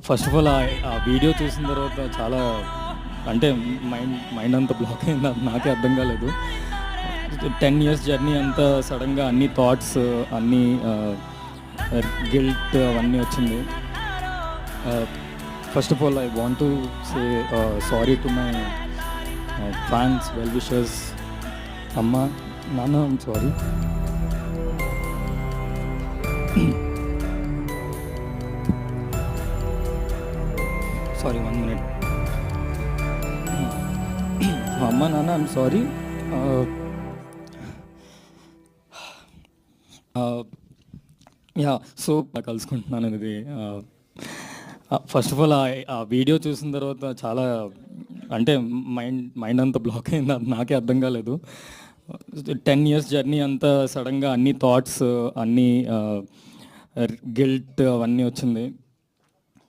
First of all ఆ video చూసిన తర్వాత చాలా అంటే మైండ్ మైండ్ అంతా బ్లాక్ అయింది. అది నాకే అర్థం కాలేదు. 10 ఇయర్స్ జర్నీ అంతా సడన్గా అన్ని థాట్స్ అన్నీ గిల్ట్ అవన్నీ వచ్చింది. First of all I want to say sorry to my fans, well wishers. అమ్మ, నాన్న, ఐమ్ సారీ. Sorry, 1 minute. అమ్మ, నాన్న, ఐమ్ సారీ. యా సో కలుసుకుంటున్నాను. ఇది ఫస్ట్ ఆఫ్ ఆల్ ఆ వీడియో చూసిన తర్వాత చాలా అంటే మైండ్ మైండ్ అంతా బ్లాక్ అయింది. అది నాకే అర్థం కాలేదు. 10 ఇయర్స్ జర్నీ అంతా సడన్గా అన్ని థాట్స్ అన్నీ గిల్ట్ అవన్నీ వచ్చింది.